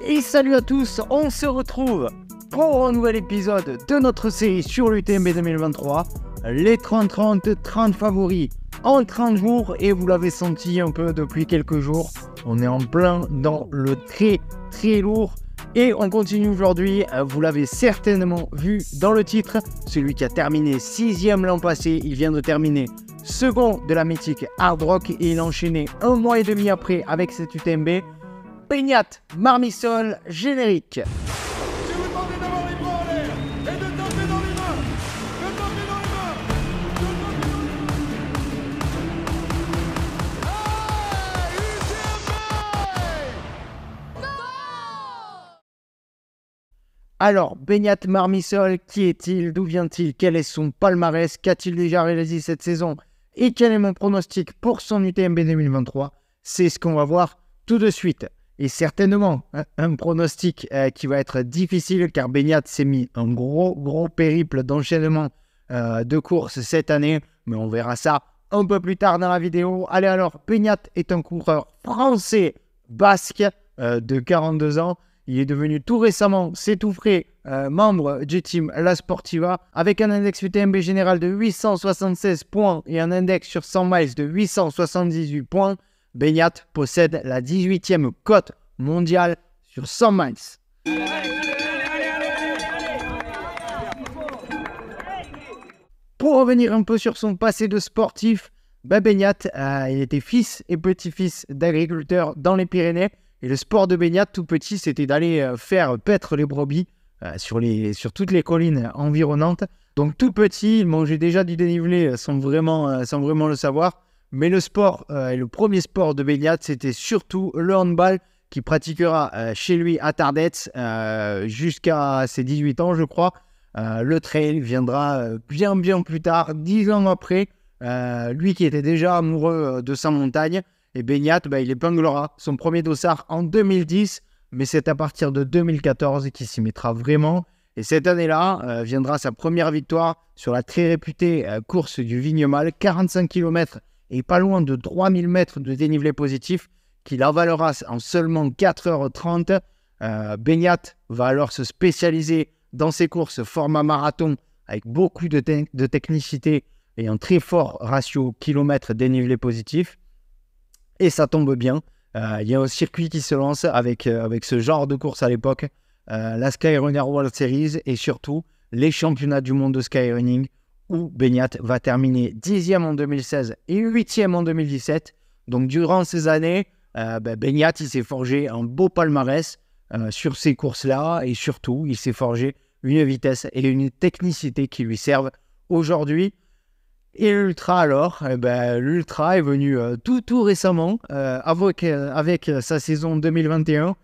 Et salut à tous, on se retrouve pour un nouvel épisode de notre série sur l'UTMB 2023, les 30 favoris en 30 jours, et vous l'avez senti un peu depuis quelques jours, on est en plein dans le très lourd, et on continue aujourd'hui, vous l'avez certainement vu dans le titre, celui qui a terminé 6ème l'an passé, il vient de terminer second de la mythique Hard Rock, et il a enchaîné un mois et demi après avec cette UTMB, Beñat Marmisol, générique. Je vous demande d'avoir les bras en l'air et de taper dans les mains. De taper dans les mains. De taper dans les mains. Alors, Beñat Marmisol, qui est-il? D'où vient-il? Quel est son palmarès? Qu'a-t-il déjà réalisé cette saison? Et quel est mon pronostic pour son UTMB 2023? C'est ce qu'on va voir tout de suite. Et certainement un pronostic qui va être difficile, car Beñat s'est mis un gros périple d'enchaînement de courses cette année, mais on verra ça un peu plus tard dans la vidéo. Allez, alors, Beñat est un coureur français basque de 42 ans. Il est devenu tout récemment, c'est tout frais, membre du team La Sportiva, avec un index UTMB général de 876 points et un index sur 100 miles de 878 points. Beñat possède la 18e cote mondiale sur 100 miles. Pour revenir un peu sur son passé de sportif, Beñat, il était fils et petit-fils d'agriculteurs dans les Pyrénées. Et le sport de Beñat, tout petit, c'était d'aller faire paître les brebis sur toutes les collines environnantes. Donc tout petit, il mangeait déjà du dénivelé sans vraiment le savoir. Mais le sport, le premier sport de Beñat, c'était surtout le handball, qu'il pratiquera chez lui à Tardets jusqu'à ses 18 ans, je crois. Le trail viendra bien plus tard, 10 ans après. Lui qui était déjà amoureux de sa montagne. Et Beñat, il épinglera son premier dossard en 2010, mais c'est à partir de 2014 qu'il s'y mettra vraiment. Et cette année-là, viendra sa première victoire sur la très réputée course du Vignemal, 45 km et pas loin de 3000 mètres de dénivelé positif, qu'il avalera en seulement 4h30. Beñat va alors se spécialiser dans ses courses format marathon, avec beaucoup de technicité et un très fort ratio kilomètre dénivelé positif. Et ça tombe bien, il y a un circuit qui se lance avec ce genre de course à l'époque, la Skyrunner World Series et surtout les championnats du monde de skyrunning, où Beñat va terminer 10e en 2016 et 8e en 2017. Donc durant ces années, Beñat il s'est forgé un beau palmarès sur ces courses-là, et surtout il s'est forgé une vitesse et une technicité qui lui servent aujourd'hui. Et l'Ultra alors, l'Ultra est venu tout récemment avec sa saison 2021.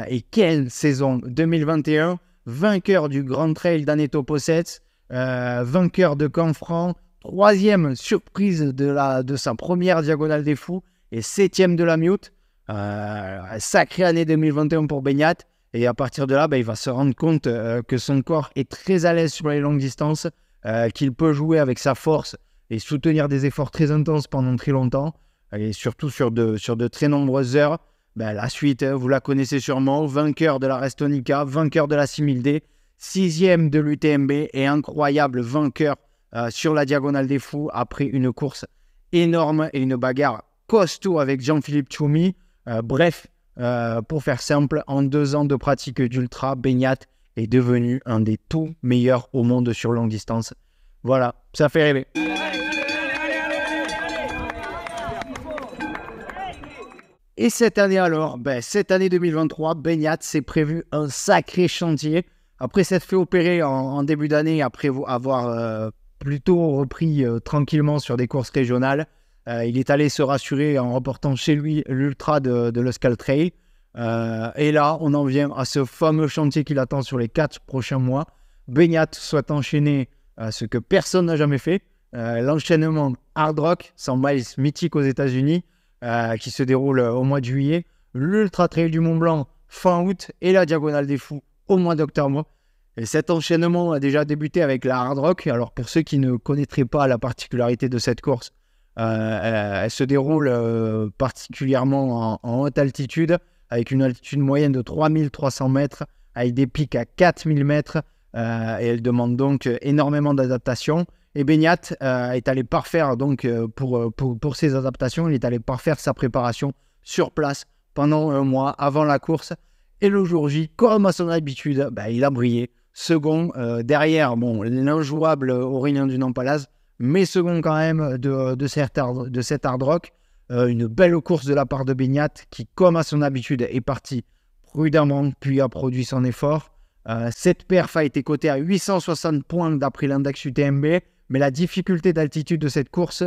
Et quelle saison 2021! Vainqueur du Grand Trail d'Aneto Possets, vainqueur de Canfranc, 3e surprise de sa première Diagonale des Fous et 7e de la Mute. Sacrée année 2021 pour Beñat. Et à partir de là, il va se rendre compte que son corps est très à l'aise sur les longues distances, qu'il peut jouer avec sa force et soutenir des efforts très intenses pendant très longtemps, et surtout sur de très nombreuses heures. La suite, vous la connaissez sûrement, vainqueur de la Restonica, vainqueur de la 6000D, 6e de l'UTMB et incroyable vainqueur sur la Diagonale des Fous après une course énorme et une bagarre costaud avec Jean-Philippe Tchoumi. Pour faire simple, en 2 ans de pratique d'ultra, Beñat est devenu un des tout meilleurs au monde sur longue distance. Voilà, ça fait rêver. Et cette année alors, cette année 2023, Beñat s'est prévu un sacré chantier. Après s'être fait opérer en début d'année, après avoir plutôt repris tranquillement sur des courses régionales, il est allé se rassurer en reportant chez lui l'ultra de l'Euskal Trail. Et là, on en vient à ce fameux chantier qui l'attend sur les 4 prochains mois. Beñat souhaite enchaîner ce que personne n'a jamais fait, l'enchaînement Hard Rock, 100 miles mythique aux États-Unis, qui se déroule au mois de juillet, l'Ultra Trail du Mont Blanc fin août et la Diagonale des Fous au mois d'octobre. Et cet enchaînement a déjà débuté avec la Hard Rock. Alors pour ceux qui ne connaîtraient pas la particularité de cette course, elle se déroule particulièrement en haute altitude, avec une altitude moyenne de 3300 mètres, avec des pics à 4000 mètres, et elle demande donc énormément d'adaptation. Et Beñat est allé parfaire, donc pour ses adaptations, il est allé parfaire sa préparation sur place pendant un mois avant la course. Et le jour J, comme à son habitude, il a brillé. Second, derrière, l'injouable Aurélien Dunant-Palaz, mais second quand même de cet hard rock. Une belle course de la part de Beñat qui, comme à son habitude, est parti prudemment puis a produit son effort. Cette perf a été cotée à 860 points d'après l'index UTMB, mais la difficulté d'altitude de cette course,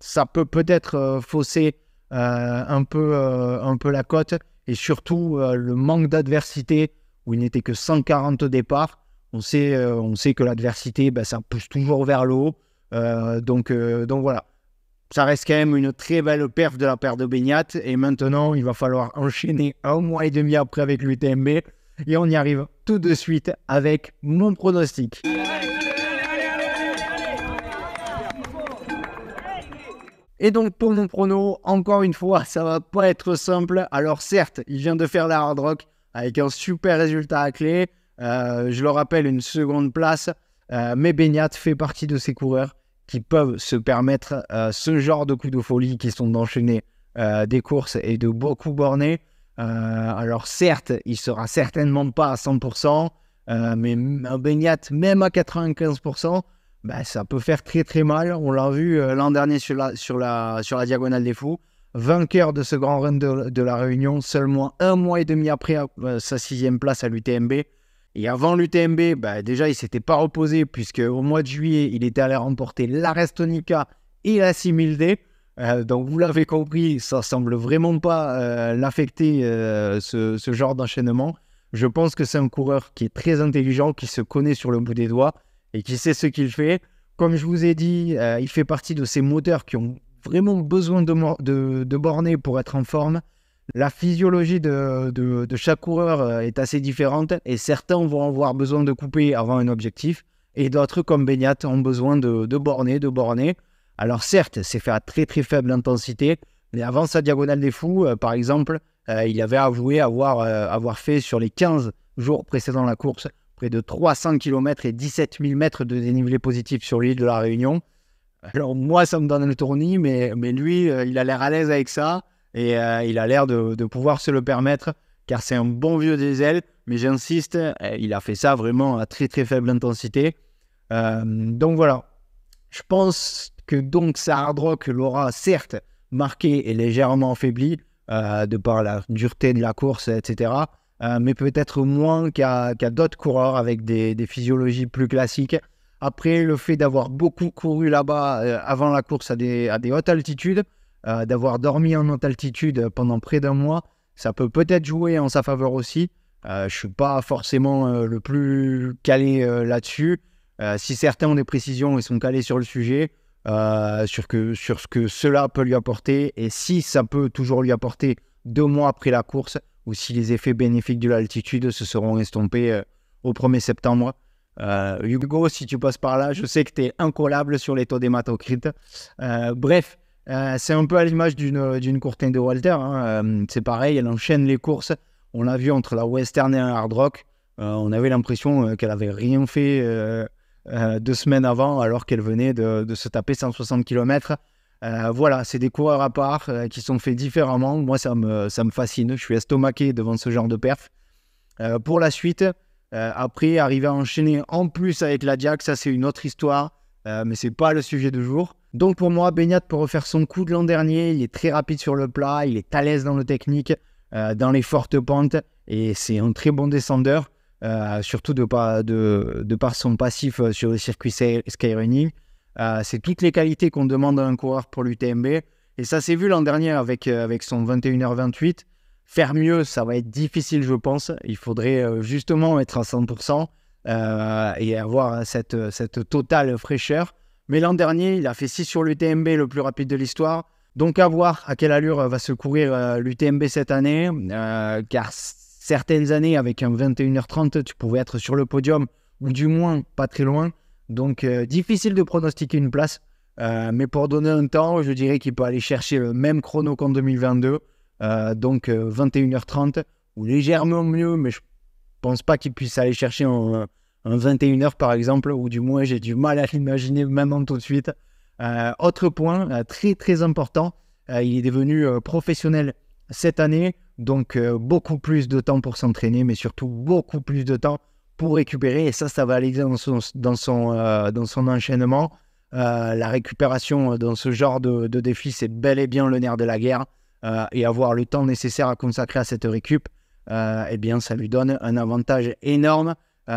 ça peut-être fausser un peu la cote, et surtout le manque d'adversité où il n'était que 140 au départ. On sait que l'adversité, ça pousse toujours vers le haut. Donc voilà, ça reste quand même une très belle perf de la part de Beñat. Et maintenant, il va falloir enchaîner 1 mois et demi après avec l'UTMB. Et on y arrive tout de suite avec mon pronostic. Et donc pour mon prono, encore une fois, ça va pas être simple. Alors certes, il vient de faire la hard rock avec un super résultat à clé. Je le rappelle, une seconde place. Mais Beñat fait partie de ces coureurs qui peuvent se permettre ce genre de coups de folie qui sont d'enchaîner des courses et de beaucoup borner. Alors certes, il sera certainement pas à 100%, mais Beñat, même à 95%, ça peut faire très très mal. On l'a vu l'an dernier sur la Diagonale des Fous. Vainqueur de ce grand run de la Réunion, seulement 1 mois et demi après sa 6e place à l'UTMB. Et avant l'UTMB, déjà il ne s'était pas reposé puisque au mois de juillet, il était allé remporter la Restonica et la 6000D. Donc vous l'avez compris, ça semble vraiment pas l'affecter ce genre d'enchaînement. Je pense que c'est un coureur qui est très intelligent, qui se connaît sur le bout des doigts et qui sait ce qu'il fait. Comme je vous ai dit, il fait partie de ces moteurs qui ont vraiment besoin de borner pour être en forme. La physiologie de chaque coureur est assez différente et certains vont avoir besoin de couper avant un objectif et d'autres, comme Beñat, ont besoin de borner. Alors certes, c'est fait à très très faible intensité, mais avant sa Diagonale des Fous, par exemple, il avait avoué avoir fait sur les 15 jours précédant la course près de 300 km et 17 000 mètres de dénivelé positif sur l'île de la Réunion. Alors moi, ça me donne le tournis, mais lui, il a l'air à l'aise avec ça et il a l'air de pouvoir se le permettre car c'est un bon vieux diesel, mais j'insiste, il a fait ça vraiment à très très faible intensité. Donc voilà, je pense que donc sa hard rock l'aura certes marqué et légèrement affaibli de par la dureté de la course, etc. Mais peut-être moins qu'à d'autres coureurs avec des physiologies plus classiques. Après, le fait d'avoir beaucoup couru là-bas avant la course à des hautes altitudes, d'avoir dormi en haute altitude pendant près d'1 mois, ça peut peut-être jouer en sa faveur aussi. Je ne suis pas forcément le plus calé là-dessus. Si certains ont des précisions et sont calés sur le sujet, sur ce que cela peut lui apporter, et si ça peut toujours lui apporter 2 mois après la course, ou si les effets bénéfiques de l'altitude se seront estompés au 1er septembre. Hugo, si tu passes par là, je sais que tu es incollable sur les taux d'hématocrite. Bref, c'est un peu à l'image d'une Courtney de Walter. C'est pareil, elle enchaîne les courses. On l'a vu entre la Western et un Hard Rock. On avait l'impression qu'elle n'avait rien fait 2 semaines avant, alors qu'elle venait de se taper 160 km. Voilà, c'est des coureurs à part qui sont faits différemment. Moi, ça me fascine. Je suis estomaqué devant ce genre de perf. Pour la suite, après, arriver à enchaîner en plus avec la Diac, ça c'est une autre histoire, mais c'est pas le sujet du jour. Donc pour moi, Beñat peut refaire son coup de l'an dernier. Il est très rapide sur le plat, il est à l'aise dans le technique, dans les fortes pentes, et c'est un très bon descendeur, surtout de par son passif sur le circuit Skyrunning. C'est toutes les qualités qu'on demande à un coureur pour l'UTMB, et ça s'est vu l'an dernier avec son 21h28. Faire mieux, ça va être difficile, je pense. Il faudrait justement être à 100% et avoir cette totale fraîcheur. Mais l'an dernier, il a fait 6 sur l'UTMB, le plus rapide de l'histoire. Donc à voir à quelle allure va se courir l'UTMB cette année, car certaines années, avec un 21h30, tu pouvais être sur le podium, ou du moins pas très loin. Donc difficile de pronostiquer une place, mais pour donner un temps, je dirais qu'il peut aller chercher le même chrono qu'en 2022, donc 21h30. ou légèrement mieux, mais je pense pas qu'il puisse aller chercher un 21h par exemple, ou du moins j'ai du mal à l'imaginer maintenant tout de suite. Autre point très très important, il est devenu professionnel cette année, donc beaucoup plus de temps pour s'entraîner, mais surtout beaucoup plus de temps pour récupérer, et ça va aller dans son enchaînement. La récupération dans ce genre de défi, c'est bel et bien le nerf de la guerre, et avoir le temps nécessaire à consacrer à cette récup, eh bien ça lui donne un avantage énorme.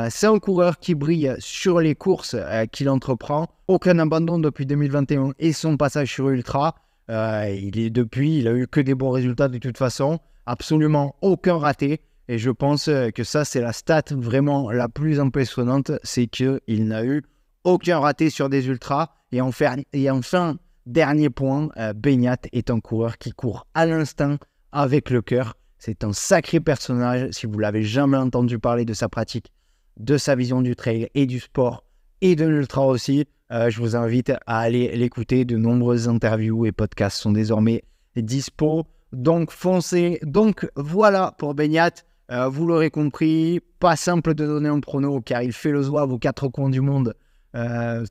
C'est un coureur qui brille sur les courses qu'il entreprend. Aucun abandon depuis 2021 et son passage sur Ultra. Il a eu que des bons résultats de toute façon. Absolument aucun raté. Et je pense que ça, c'est la stat vraiment la plus impressionnante. C'est qu'il n'a eu aucun raté sur des Ultras. Et enfin, dernier point, Beñat est un coureur qui court à l'instinct avec le cœur. C'est un sacré personnage. Si vous ne l'avez jamais entendu parler de sa pratique, de sa vision du trail et du sport et de l'ultra aussi, je vous invite à aller l'écouter. De nombreuses interviews et podcasts sont désormais dispo, donc foncez. Donc voilà pour Beñat, vous l'aurez compris, pas simple de donner un prono car il fait le zouave aux quatre coins du monde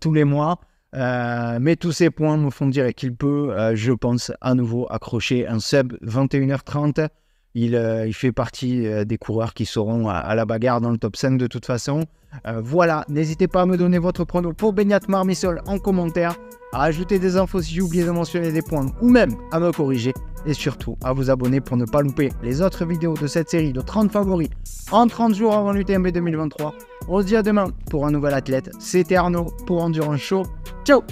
tous les mois, mais tous ces points me font dire qu'il peut, je pense, à nouveau accrocher un sub 21h30. Il fait partie des coureurs qui seront à la bagarre dans le top 5 de toute façon. Voilà, n'hésitez pas à me donner votre prono pour Beñat Marmisol en commentaire, à ajouter des infos si j'ai oublié de mentionner des points ou même à me corriger. Et surtout, à vous abonner pour ne pas louper les autres vidéos de cette série de 30 favoris en 30 jours avant l'UTMB 2023. On se dit à demain pour un nouvel athlète. C'était Arnaud pour Endurance Show. Ciao!